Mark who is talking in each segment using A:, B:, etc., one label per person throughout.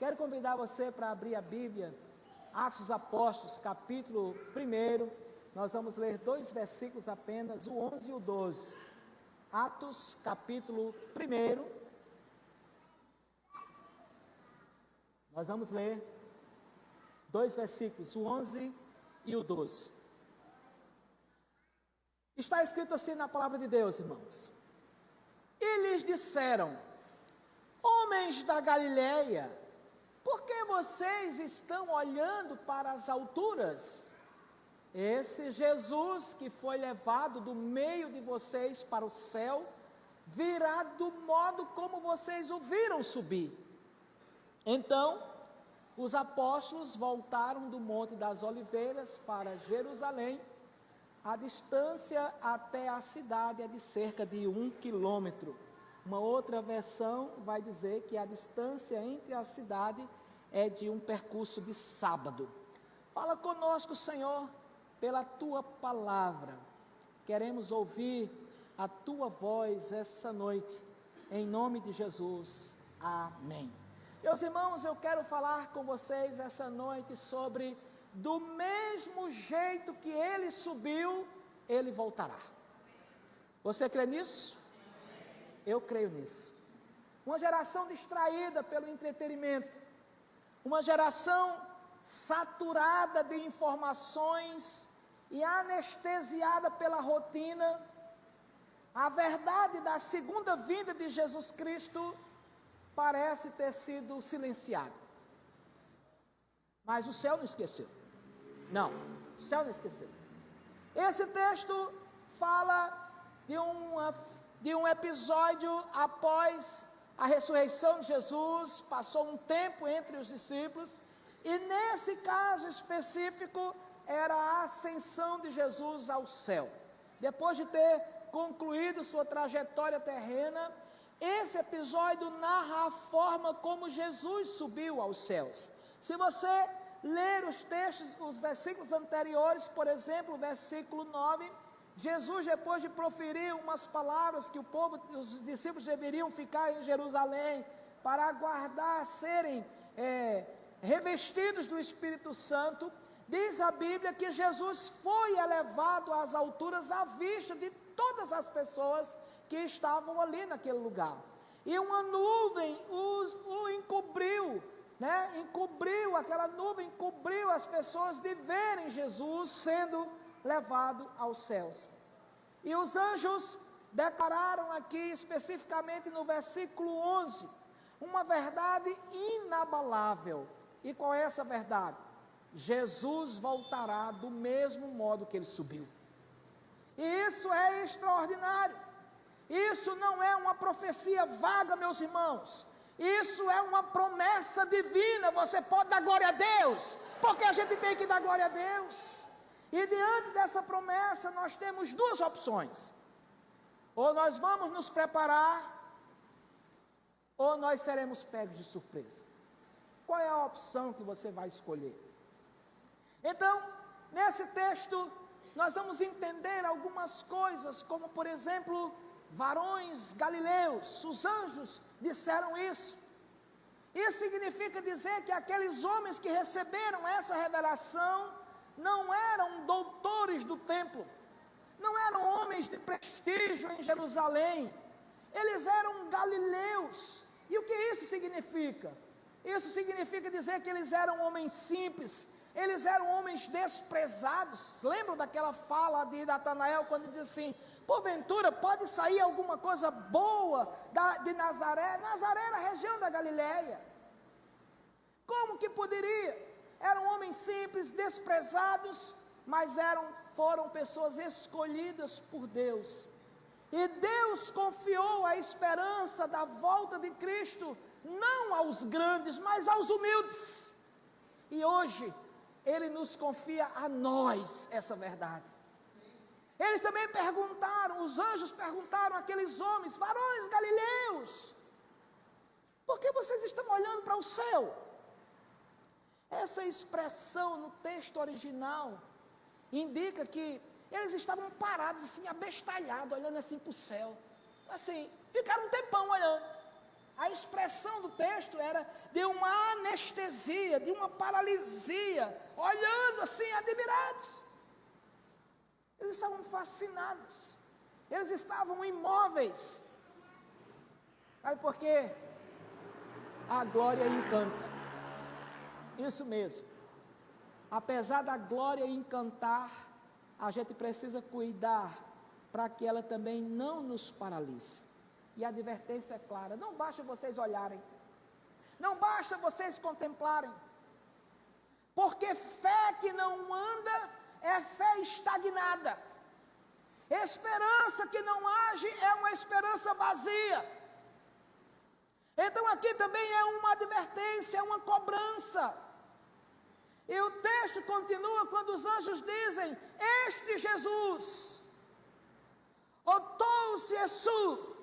A: Quero convidar você para abrir a Bíblia, Atos dos Apóstolos, capítulo 1. Nós vamos ler 2 versículos apenas, o 11 e o 12. Atos, capítulo 1. Nós vamos ler 2 versículos, o 11 e o 12. Está escrito assim na palavra de Deus, irmãos. E lhes disseram: homens da Galileia, por que vocês estão olhando para as alturas? Esse Jesus que foi levado do meio de vocês para o céu, virá do modo como vocês o viram subir. Então, os apóstolos voltaram do Monte das Oliveiras para Jerusalém. A distância até a cidade é de cerca de 1 quilômetro. Uma outra versão vai dizer que a distância entre a cidade é de um percurso de sábado. Fala conosco, Senhor, pela Tua palavra. Queremos ouvir a Tua voz essa noite, em nome de Jesus. Amém. Meus irmãos, eu quero falar com vocês essa noite sobre: do mesmo jeito que Ele subiu, Ele voltará. Você crê nisso? Eu creio nisso. Uma geração distraída pelo entretenimento, uma geração saturada de informações e anestesiada pela rotina, a verdade da segunda vinda de Jesus Cristo parece ter sido silenciada. Mas o céu não esqueceu. Não, o céu não esqueceu. Esse texto fala de um episódio após a ressurreição de Jesus. Passou um tempo entre os discípulos, e nesse caso específico era a ascensão de Jesus ao céu. Depois de ter concluído sua trajetória terrena, esse episódio narra a forma como Jesus subiu aos céus. Se você ler os textos, os versículos anteriores, por exemplo, o versículo 9, Jesus, depois de proferir umas palavras que os discípulos deveriam ficar em Jerusalém para aguardar serem revestidos do Espírito Santo, diz a Bíblia que Jesus foi elevado às alturas à vista de todas as pessoas que estavam ali naquele lugar. E uma nuvem o encobriu, aquela nuvem encobriu as pessoas de verem Jesus sendo levado aos céus. E os anjos declararam aqui, especificamente no versículo 11, uma verdade inabalável. E qual é essa verdade? Jesus voltará do mesmo modo que ele subiu. E isso é extraordinário. Isso não é uma profecia vaga, meus irmãos. Isso é uma promessa divina. Você pode dar glória a Deus, porque a gente tem que dar glória a Deus. E diante dessa promessa nós temos duas opções: ou nós vamos nos preparar, ou nós seremos pegos de surpresa. Qual é a opção que você vai escolher? Então, nesse texto nós vamos entender algumas coisas, como por exemplo, varões galileus. Os anjos disseram isso. Isso significa dizer que aqueles homens que receberam essa revelação não eram doutores do templo, não eram homens de prestígio em Jerusalém, eles eram galileus. E o que isso significa? Isso significa dizer que eles eram homens simples, eles eram homens desprezados. Lembram daquela fala de Natanael, quando diz assim: porventura pode sair alguma coisa boa de Nazaré? Nazaré era a região da Galileia. Como que poderia? Eram homens simples, desprezados, mas foram pessoas escolhidas por Deus. E Deus confiou a esperança da volta de Cristo, não aos grandes, mas aos humildes. E hoje, Ele nos confia a nós essa verdade. Eles também perguntaram, os anjos perguntaram àqueles homens, varões galileus, por que vocês estão olhando para o céu? Essa expressão no texto original indica que eles estavam parados assim, abestalhados, olhando assim para o céu. Assim, ficaram um tempão olhando. A expressão do texto era de uma anestesia, de uma paralisia, olhando assim, admirados. Eles estavam fascinados, eles estavam imóveis. Sabe por quê? A glória encanta. Isso mesmo. Apesar da glória encantar, a gente precisa cuidar para que ela também não nos paralise. E a advertência é clara: não basta vocês olharem, não basta vocês contemplarem, porque fé que não anda é fé estagnada. Esperança que não age é uma esperança vazia. Então aqui também é uma advertência, é uma cobrança. E o texto continua quando os anjos dizem: este Jesus, o tous Jessu,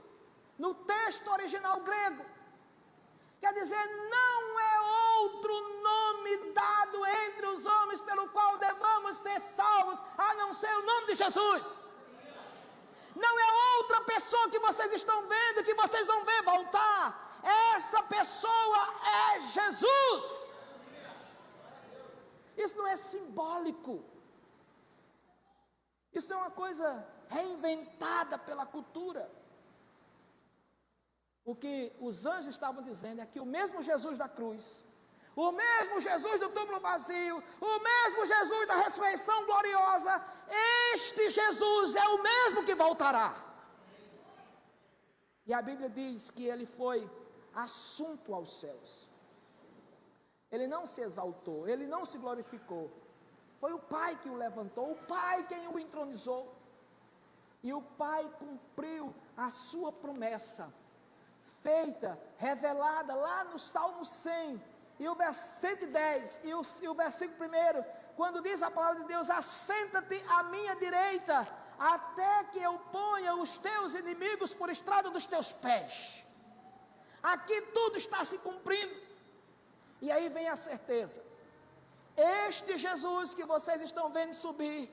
A: no texto original grego, quer dizer, não é outro nome dado entre os homens pelo qual devamos ser salvos, a não ser o nome de Jesus. Não é outra pessoa que vocês estão vendo, que vocês vão ver voltar. Essa pessoa é Jesus. Isso não é simbólico. Isso não é uma coisa reinventada pela cultura. O que os anjos estavam dizendo é que o mesmo Jesus da cruz, o mesmo Jesus do túmulo vazio, o mesmo Jesus da ressurreição gloriosa, este Jesus é o mesmo que voltará. E a Bíblia diz que ele foi assunto aos céus. Ele não se exaltou, ele não se glorificou. Foi o Pai que o levantou, o Pai quem o entronizou. E o Pai cumpriu a sua promessa, feita, revelada lá no Salmo 100, e o versículo 110, e o versículo 1, quando diz a palavra de Deus: assenta-te à minha direita, até que eu ponha os teus inimigos por estrada dos teus pés. Aqui tudo está se cumprindo. E aí vem a certeza: este Jesus que vocês estão vendo subir,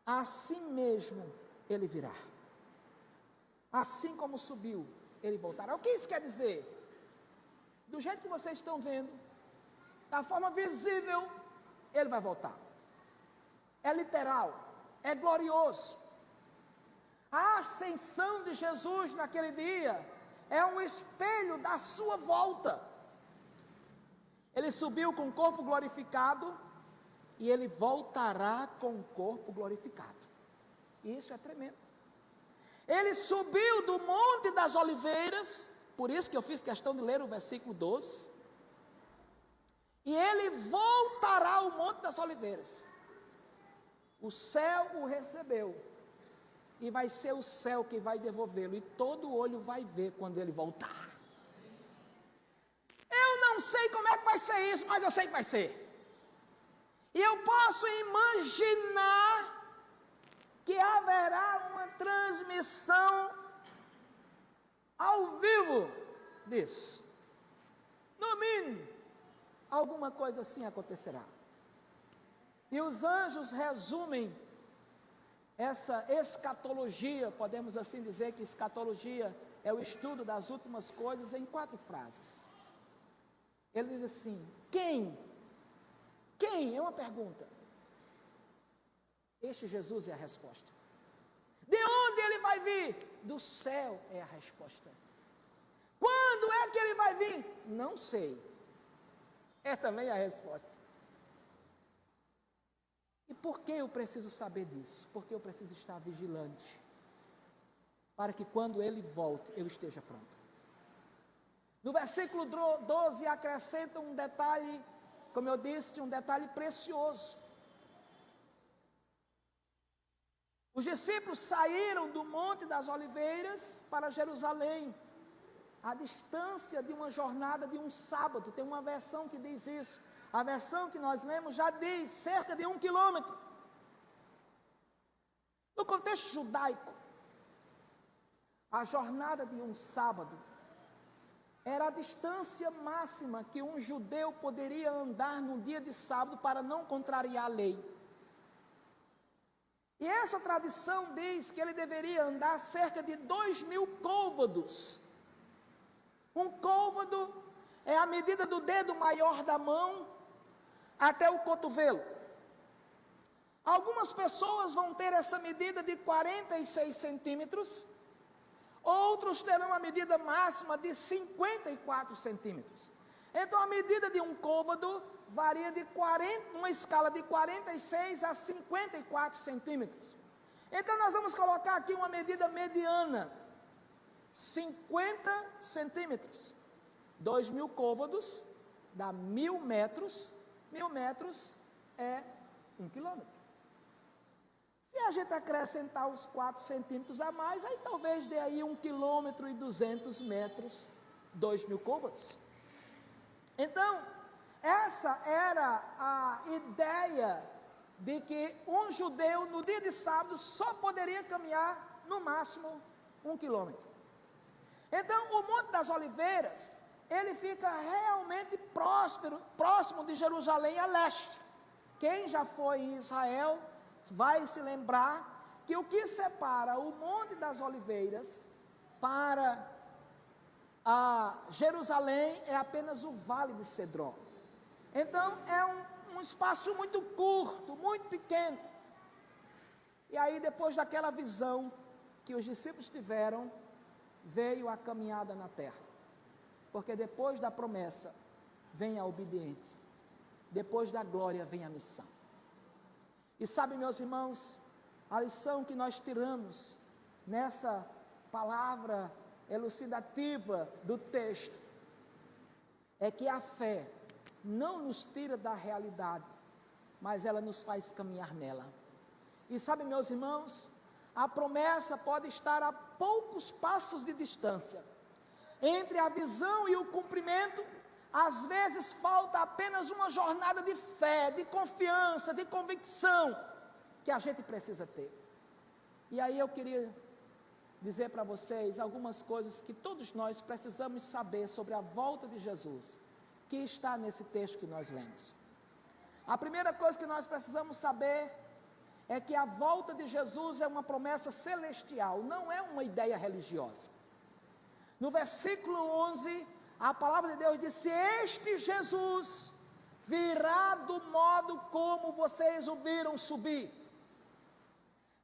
A: assim mesmo ele virá. Assim como subiu, ele voltará. O que isso quer dizer? Do jeito que vocês estão vendo, da forma visível, ele vai voltar. É literal, é glorioso. A ascensão de Jesus naquele dia é um espelho da sua volta. Ele subiu com o corpo glorificado e ele voltará com o corpo glorificado. E isso é tremendo. Ele subiu do Monte das Oliveiras, por isso que eu fiz questão de ler o versículo 12. E ele voltará ao Monte das Oliveiras. O céu o recebeu. E vai ser o céu que vai devolvê-lo. E todo olho vai ver quando ele voltar. Eu não sei como é que vai ser isso, mas eu sei que vai ser. E eu posso imaginar que haverá uma transmissão ao vivo disso. No mínimo, alguma coisa assim acontecerá. E os anjos resumem essa escatologia, podemos assim dizer que escatologia é o estudo das últimas coisas, em 4 frases. Ele diz assim: quem? Quem? É uma pergunta. Este Jesus é a resposta. De onde ele vai vir? Do céu é a resposta. Quando é que ele vai vir? Não sei. É também a resposta. E por que eu preciso saber disso? Porque eu preciso estar vigilante, para que quando ele volte, eu esteja pronto. No versículo 12 acrescenta um detalhe, como eu disse, um detalhe precioso. Os discípulos saíram do Monte das Oliveiras para Jerusalém, a distância de uma jornada de um sábado. Tem uma versão que diz isso. A versão que nós lemos já diz cerca de 1 quilômetro. No contexto judaico, a jornada de um sábado era a distância máxima que um judeu poderia andar no dia de sábado para não contrariar a lei. E essa tradição diz que ele deveria andar cerca de 2.000 côvados Um côvado é a medida do dedo maior da mão até o cotovelo. Algumas pessoas vão ter essa medida de 46 centímetros, outros terão a medida máxima de 54 centímetros. Então a medida de um côvado varia de uma escala de 46 a 54 centímetros. Então nós vamos colocar aqui uma medida mediana, 50 centímetros. 2.000 côvados dá 1.000 metros, 1.000 metros é 1 quilômetro. Se a gente acrescentar os 4 centímetros a mais, aí talvez dê aí 1 quilômetro e 200 metros, 2.000 côvados. Então, essa era a ideia de que um judeu no dia de sábado só poderia caminhar no máximo 1 quilômetro. Então, o Monte das Oliveiras, ele fica realmente próximo de Jerusalém a leste. Quem já foi em Israel vai se lembrar que o que separa o Monte das Oliveiras para Jerusalém é apenas o Vale de Cedron. Então é um espaço muito curto, muito pequeno. E aí depois daquela visão que os discípulos tiveram, veio a caminhada na terra. Porque depois da promessa vem a obediência, depois da glória vem a missão. E sabe, meus irmãos, a lição que nós tiramos nessa palavra elucidativa do texto é que a fé não nos tira da realidade, mas ela nos faz caminhar nela. E sabe, meus irmãos, a promessa pode estar a poucos passos de distância. Entre a visão e o cumprimento, às vezes falta apenas uma jornada de fé, de confiança, de convicção que a gente precisa ter. E aí eu queria dizer para vocês algumas coisas que todos nós precisamos saber sobre a volta de Jesus, que está nesse texto que nós lemos. A primeira coisa que nós precisamos saber é que a volta de Jesus é uma promessa celestial, não é uma ideia religiosa. No versículo 11, a palavra de Deus diz: se este Jesus virá do modo como vocês o viram subir.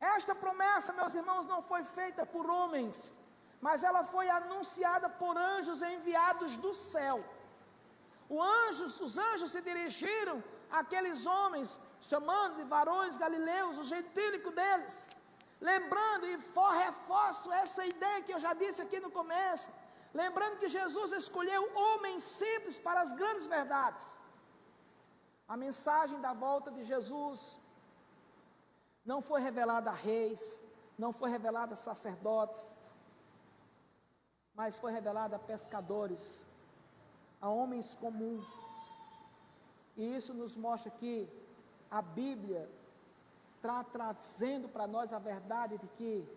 A: Esta promessa, meus irmãos, não foi feita por homens, mas ela foi anunciada por anjos enviados do céu. Os anjos se dirigiram àqueles homens, chamando de varões galileus, o gentílico deles, lembrando, e reforço essa ideia que eu já disse aqui no começo, lembrando que Jesus escolheu homens simples para as grandes verdades. A mensagem da volta de Jesus não foi revelada a reis, não foi revelada a sacerdotes, mas foi revelada a pescadores, a homens comuns. E isso nos mostra que a Bíblia está trazendo para nós a verdade de que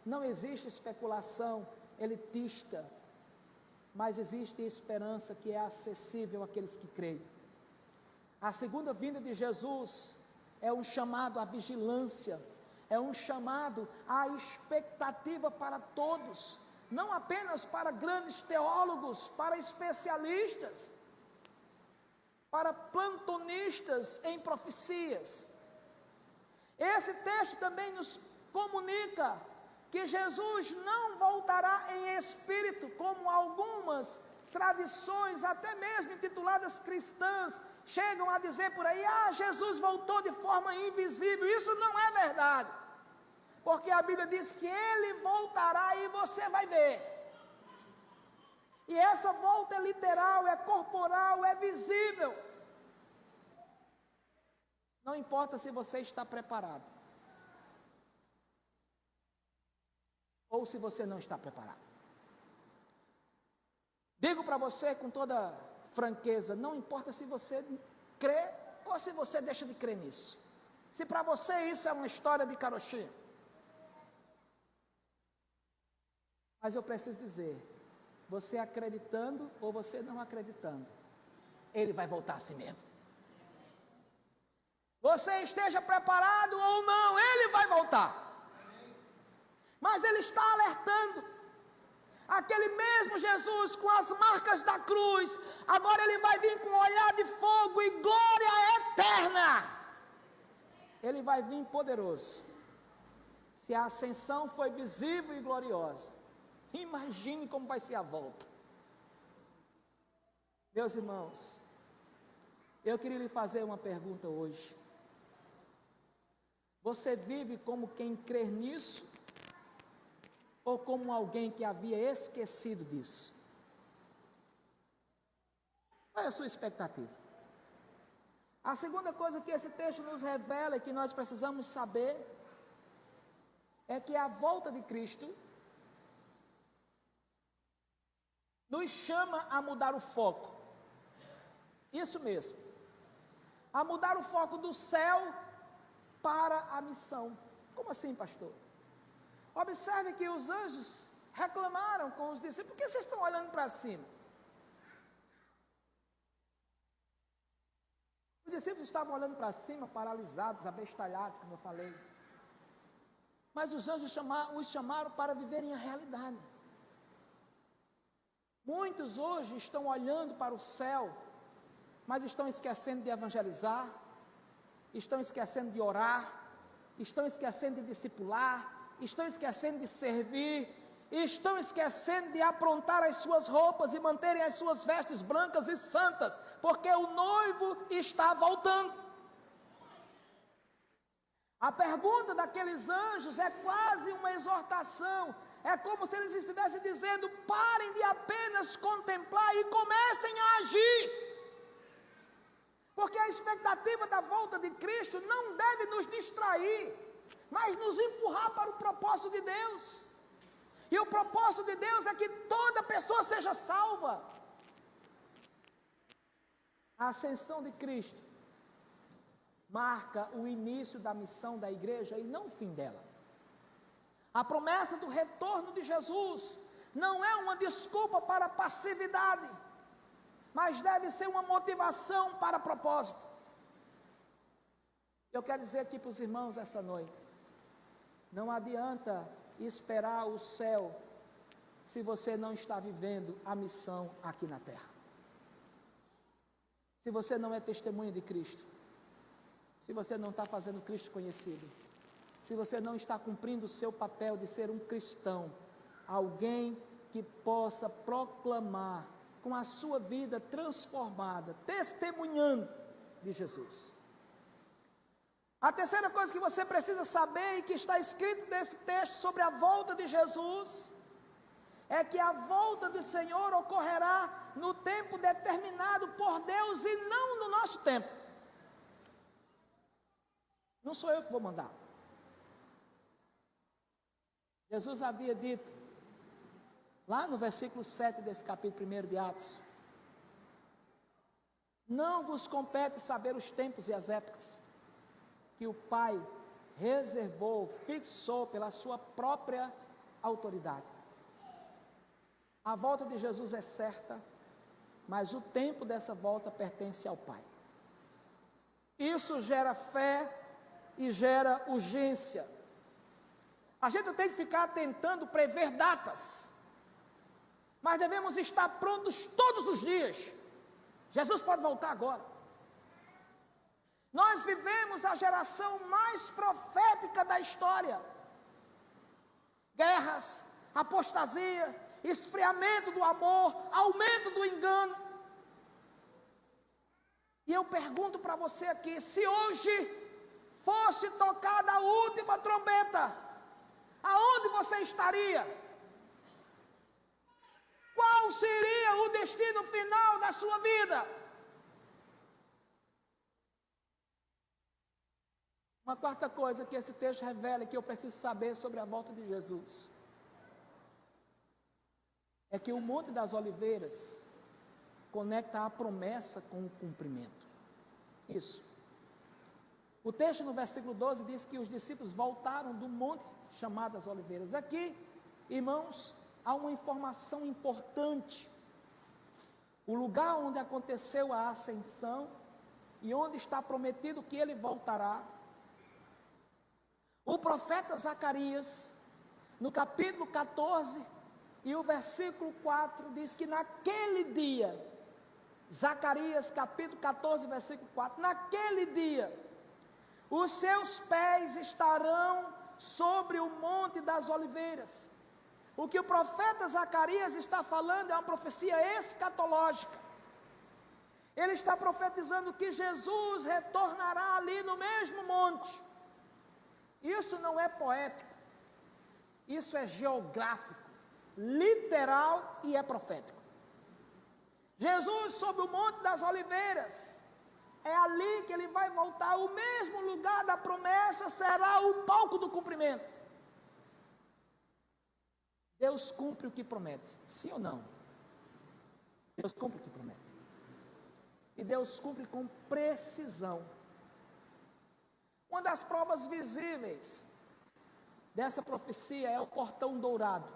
A: não existe especulação elitista, mas existe esperança que é acessível àqueles que creem. A segunda vinda de Jesus é um chamado à vigilância, é um chamado à expectativa para todos, não apenas para grandes teólogos, para especialistas, para plantonistas em profecias. Esse texto também nos comunica que Jesus não voltará em espírito, como algumas tradições, até mesmo intituladas cristãs, chegam a dizer por aí: Jesus voltou de forma invisível. Isso não é verdade, porque a Bíblia diz que Ele voltará e você vai ver. E essa volta é literal, é corporal, é visível. Não importa se você está preparado, ou se você não está preparado. Digo para você com toda franqueza, não importa se você crê ou se você deixa de crer nisso. Se para você isso é uma história de carochinha. Mas eu preciso dizer, você acreditando ou você não acreditando, Ele vai voltar a si mesmo. Você esteja preparado ou não, Ele vai voltar. Mas Ele está alertando. Aquele mesmo Jesus com as marcas da cruz, agora ele vai vir com um olhar de fogo e glória eterna. Ele vai vir poderoso. Se a ascensão foi visível e gloriosa, imagine como vai ser a volta. Meus irmãos, eu queria lhe fazer uma pergunta hoje. Você vive como quem crê nisso? Ou como alguém que havia esquecido disso? Qual é a sua expectativa? A segunda coisa que esse texto nos revela e que nós precisamos saber é que a volta de Cristo nos chama a mudar o foco. Isso mesmo. A mudar o foco do céu para a missão. Como assim, pastor? Observe que os anjos reclamaram com os discípulos: por que vocês estão olhando para cima? Os discípulos estavam olhando para cima, paralisados, abestalhados, como eu falei. Mas os anjos os chamaram para viverem a realidade. Muitos hoje estão olhando para o céu, mas estão esquecendo de evangelizar, estão esquecendo de orar, estão esquecendo de discipular, estão esquecendo de servir, estão esquecendo de aprontar as suas roupas e manterem as suas vestes brancas e santas, porque o noivo está voltando. A pergunta daqueles anjos é quase uma exortação, é como se eles estivessem dizendo: parem de apenas contemplar e comecem a agir. Porque a expectativa da volta de Cristo não deve nos distrair, mas nos empurrar para o propósito de Deus. E o propósito de Deus é que toda pessoa seja salva. A ascensão de Cristo marca o início da missão da igreja e não o fim dela. A promessa do retorno de Jesus não é uma desculpa para a passividade, mas deve ser uma motivação para propósito. Eu quero dizer aqui para os irmãos essa noite: não adianta esperar o céu se você não está vivendo a missão aqui na terra. Se você não é testemunha de Cristo, se você não está fazendo Cristo conhecido, se você não está cumprindo o seu papel de ser um cristão, alguém que possa proclamar com a sua vida transformada, testemunhando de Jesus. A terceira coisa que você precisa saber e que está escrito nesse texto sobre a volta de Jesus, é que a volta do Senhor ocorrerá no tempo determinado por Deus e não no nosso tempo. Não sou eu que vou mandar. Jesus havia dito, lá no versículo 7 desse capítulo 1 de Atos: não vos compete saber os tempos e as épocas que o Pai reservou, fixou pela sua própria autoridade. A volta de Jesus é certa, mas o tempo dessa volta pertence ao Pai. Isso gera fé e gera urgência. A gente não tem que ficar tentando prever datas, mas devemos estar prontos todos os dias. Jesus pode voltar agora. Nós vivemos a geração mais profética da história. Guerras, apostasia, esfriamento do amor, aumento do engano. E eu pergunto para você aqui: se hoje fosse tocada a última trombeta, aonde você estaria? Qual seria o destino final da sua vida? Uma quarta coisa que esse texto revela e que eu preciso saber sobre a volta de Jesus é que o Monte das Oliveiras conecta a promessa com o cumprimento. Isso. O texto no versículo 12 diz que os discípulos voltaram do monte chamado as Oliveiras. Aqui, irmãos, há uma informação importante. O lugar onde aconteceu a ascensão e onde está prometido que ele voltará. O profeta Zacarias, no capítulo 14, E o versículo 4 diz que naquele dia, Zacarias capítulo 14, versículo 4, naquele dia, os seus pés estarão sobre o monte das oliveiras. O que o profeta Zacarias está falando é uma profecia escatológica. Ele está profetizando que Jesus retornará ali no mesmo monte. Isso não é poético, isso é geográfico, literal e é profético. Jesus sobre o monte das oliveiras, é ali que ele vai voltar. O mesmo lugar da promessa será o palco do cumprimento. Deus cumpre o que promete, sim ou não? Deus cumpre o que promete. E Deus cumpre com precisão. Uma das provas visíveis dessa profecia é o portão dourado,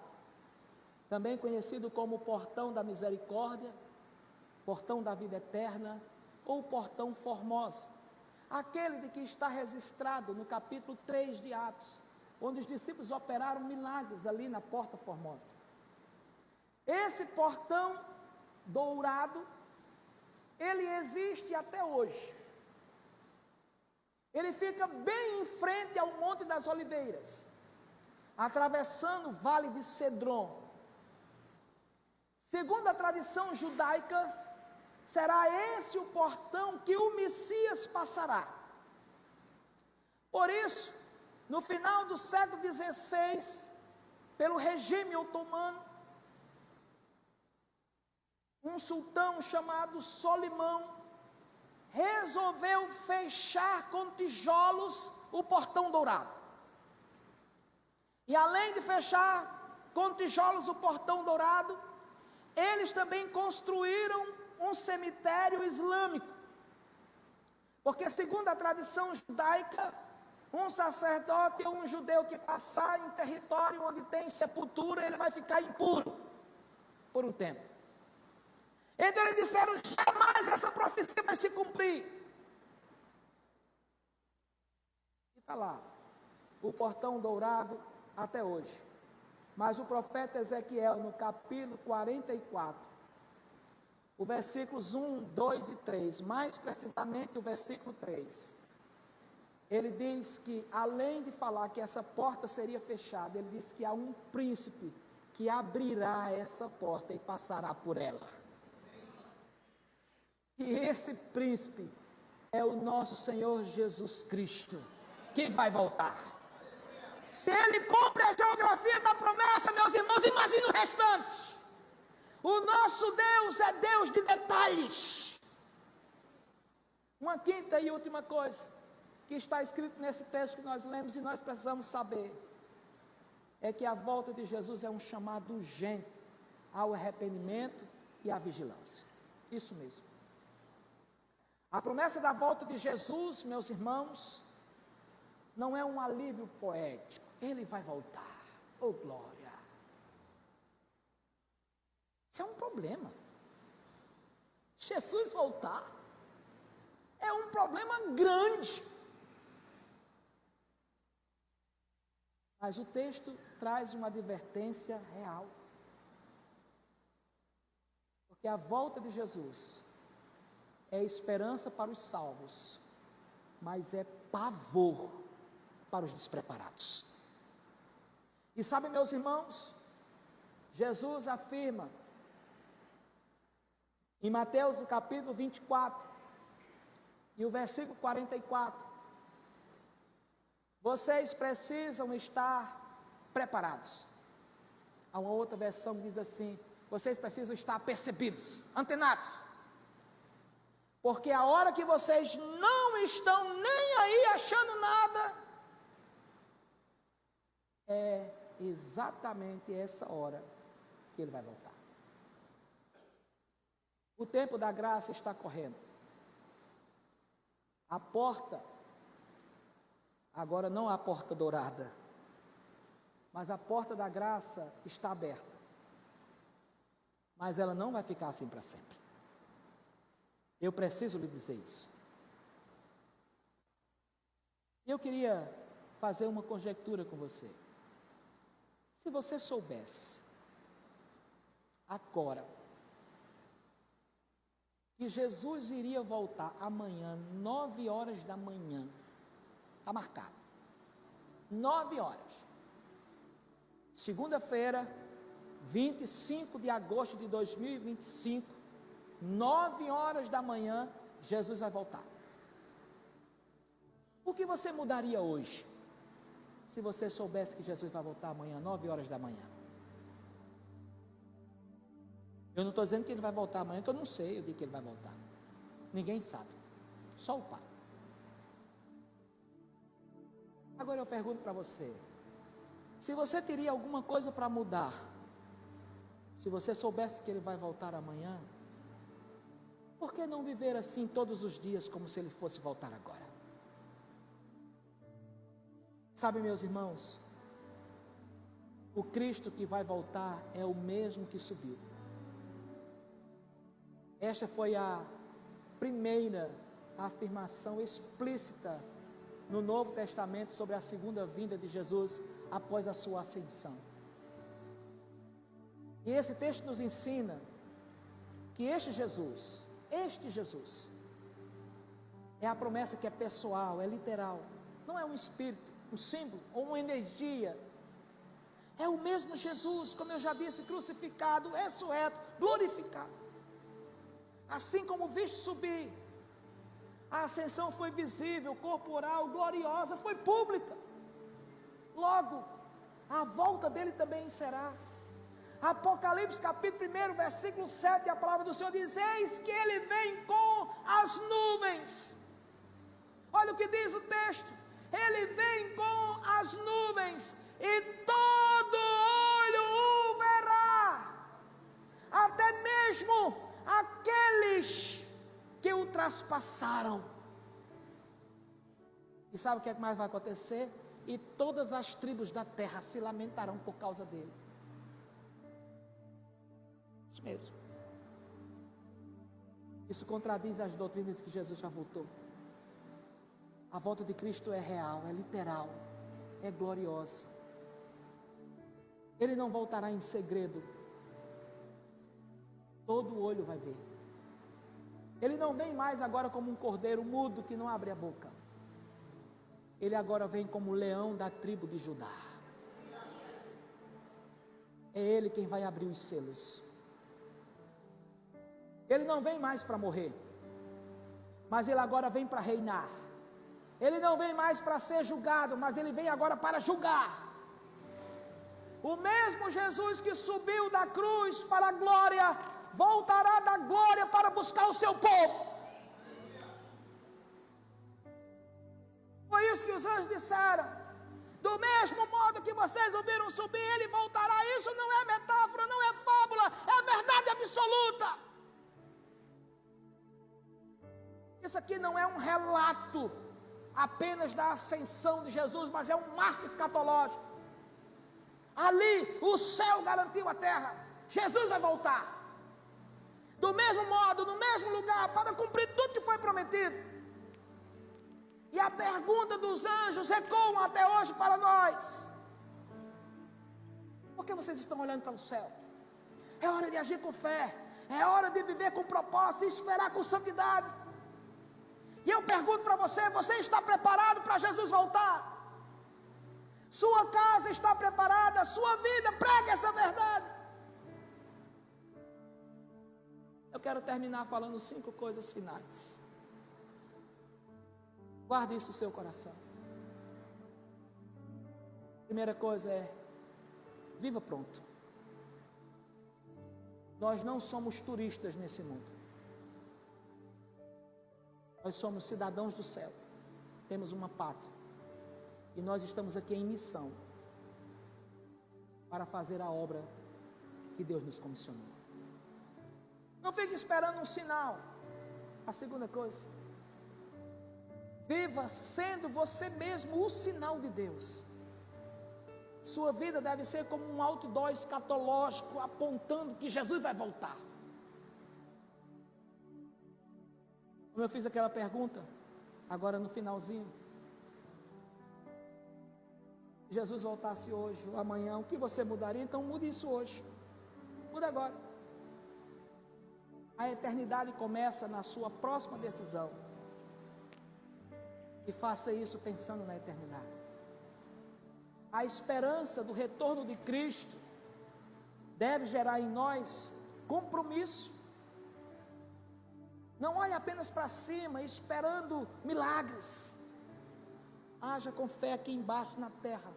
A: também conhecido como portão da misericórdia, portão da vida eterna, ou portão Formosa, aquele de que está registrado no capítulo 3 de Atos, onde os discípulos operaram milagres ali na porta Formosa. Esse portão dourado, ele existe até hoje. Ele fica bem em frente ao Monte das Oliveiras, atravessando o Vale de Cedron. Segundo a tradição judaica, será esse o portão que o Messias passará. Por isso, no final do século XVI, pelo regime otomano, um sultão chamado Solimão resolveu fechar com tijolos o portão dourado. E além de fechar com tijolos o portão dourado, eles também construíram um cemitério islâmico. Porque segundo a tradição judaica, um sacerdote ou um judeu que passar em território onde tem sepultura, ele vai ficar impuro por um tempo. Então eles disseram, jamais essa profecia vai se cumprir. E está lá, o portão dourado até hoje. Mas o profeta Ezequiel, no capítulo 44, o versículos 1, 2 e 3, mais precisamente o versículo 3, ele diz que, além de falar que essa porta seria fechada, ele diz que há um príncipe que abrirá essa porta e passará por ela. E esse príncipe é o nosso Senhor Jesus Cristo, que vai voltar. Se ele cumpre a geografia da promessa, meus irmãos, imagine o restante. O nosso Deus é Deus de detalhes. Uma quinta e última coisa que está escrito nesse texto que nós lemos e nós precisamos saber, é que a volta de Jesus é um chamado urgente ao arrependimento e à vigilância. Isso mesmo. A promessa da volta de Jesus, meus irmãos, não é um alívio poético. Ele vai voltar. Oh, glória! Isso é um problema. Jesus voltar é um problema grande. Mas o texto traz uma advertência real. Porque a volta de Jesus é esperança para os salvos, mas é pavor para os despreparados. E sabe, meus irmãos, Jesus afirma em Mateus capítulo 24 e o versículo 44, vocês precisam estar preparados. Há uma outra versão que diz assim, vocês precisam estar apercebidos, antenados. Porque a hora que vocês não estão nem aí achando nada, é exatamente essa hora que ele vai voltar. O tempo da graça está correndo. A porta, agora não a porta dourada, mas a porta da graça está aberta. Mas ela não vai ficar assim para sempre. Eu preciso lhe dizer isso. Eu queria fazer uma conjectura com você. Se você soubesse agora que Jesus iria voltar amanhã, 9 horas da manhã, está marcado, 9 horas, segunda-feira, 25 de agosto de 2025, 9 horas da manhã, Jesus vai voltar. O que você mudaria hoje, se você soubesse que Jesus vai voltar amanhã, 9 horas da manhã? Eu não estou dizendo que ele vai voltar amanhã, que eu não sei o dia que ele vai voltar. Ninguém sabe, só o Pai. Agora eu pergunto para você, se você teria alguma coisa para mudar, se você soubesse que ele vai voltar amanhã, por que não viver assim todos os dias, como se ele fosse voltar agora? Sabe, meus irmãos, o Cristo que vai voltar é o mesmo que subiu. Esta foi a primeira afirmação explícita no Novo Testamento sobre a segunda vinda de Jesus após a sua ascensão. E esse texto nos ensina que este Jesus, é a promessa que é pessoal, é literal, não é um espírito, um símbolo ou uma energia. É o mesmo Jesus, como eu já disse, crucificado, ressurreto, glorificado. Assim como viste subir, a ascensão foi visível, corporal, gloriosa, foi pública. Logo, a volta dele também será. Apocalipse capítulo 1, versículo 7, a palavra do Senhor diz: eis que ele vem com as nuvens. Olha o que diz o texto: ele vem com as nuvens, e todo olho o verá, até mesmo aqueles que o traspassaram. E sabe o que mais vai acontecer? E todas as tribos da terra se lamentarão por causa dele. Isso mesmo. Isso contradiz as doutrinas de que Jesus já voltou. A volta de Cristo é real, é literal, é gloriosa. Ele não voltará em segredo. Todo olho vai ver. Ele não vem mais agora como um cordeiro mudo que não abre a boca. Ele agora vem como leão da tribo de Judá. É ele quem vai abrir os selos. Ele não vem mais para morrer, mas ele agora vem para reinar. Ele não vem mais para ser julgado, mas ele vem agora para julgar. O mesmo Jesus que subiu da cruz para a glória, voltará da glória para buscar o seu povo. Foi isso que os anjos disseram: do mesmo modo que vocês o viram subir, ele voltará. Isso não é metáfora, não é fábula, é verdade absoluta. Isso aqui não é um relato apenas da ascensão de Jesus, mas é um marco escatológico. Ali o céu garantiu a terra. Jesus vai voltar do mesmo modo, no mesmo lugar, para cumprir tudo que foi prometido. E a pergunta dos anjos ecoa até hoje para nós: por que vocês estão olhando para o céu? É hora de agir com fé, é hora de viver com propósito e esperar com santidade. E eu pergunto para você: você está preparado para Jesus voltar? Sua casa está preparada, sua vida, pregue essa verdade. Eu quero terminar falando 5 coisas finais. Guarde isso no seu coração. Primeira coisa é: viva pronto. Nós não somos turistas nesse mundo. Nós somos cidadãos do céu. Temos uma pátria. E nós estamos aqui em missão para fazer a obra que Deus nos comissionou. Não fique esperando um sinal. A segunda coisa: viva sendo você mesmo o sinal de Deus. Sua vida deve ser como um outdoor escatológico apontando que Jesus vai voltar. Como eu fiz aquela pergunta agora no finalzinho: se Jesus voltasse hoje ou amanhã, o que você mudaria? Então mude isso hoje. Muda agora. A eternidade começa na sua próxima decisão. E faça isso pensando na eternidade. A esperança do retorno de Cristo deve gerar em nós compromisso. Não olhe apenas para cima, esperando milagres. Haja com fé aqui embaixo na terra,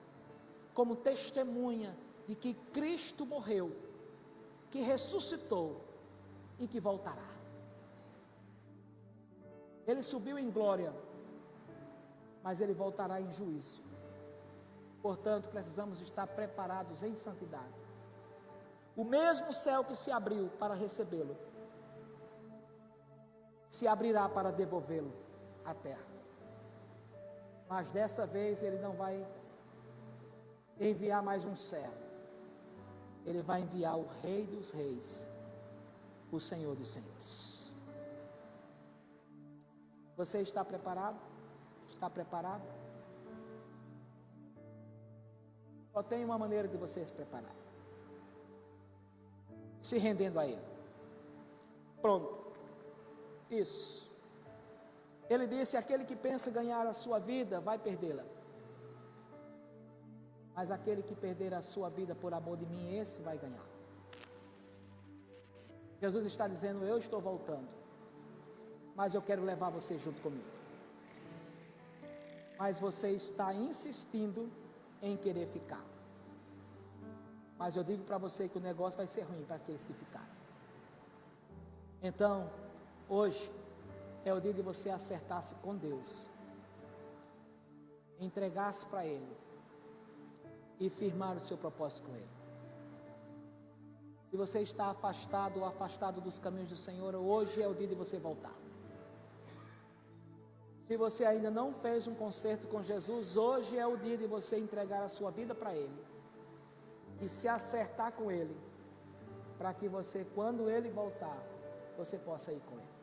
A: como testemunha de que Cristo morreu, que ressuscitou e que voltará. Ele subiu em glória, mas ele voltará em juízo. Portanto, precisamos estar preparados em santidade. O mesmo céu que se abriu para recebê-lo, se abrirá para devolvê-lo à terra. Mas dessa vez ele não vai enviar mais um servo. Ele vai enviar o Rei dos Reis, o Senhor dos Senhores. Você está preparado? Está preparado? Só tem uma maneira de você se preparar: se rendendo a Ele. Pronto. Isso. Ele disse: aquele que pensa ganhar a sua vida, vai perdê-la. Mas aquele que perder a sua vida por amor de mim, esse vai ganhar. Jesus está dizendo: eu estou voltando, mas eu quero levar você junto comigo. Mas você está insistindo em querer ficar. Mas eu digo para você que o negócio vai ser ruim para aqueles que ficarem. Então, hoje é o dia de você acertar-se com Deus, entregar-se para Ele e firmar o seu propósito com Ele. Se você está afastado ou afastado dos caminhos do Senhor, hoje é o dia de você voltar. Se você ainda não fez um concerto com Jesus, hoje é o dia de você entregar a sua vida para Ele e se acertar com Ele, para que você, quando Ele voltar, você possa ir com Ele.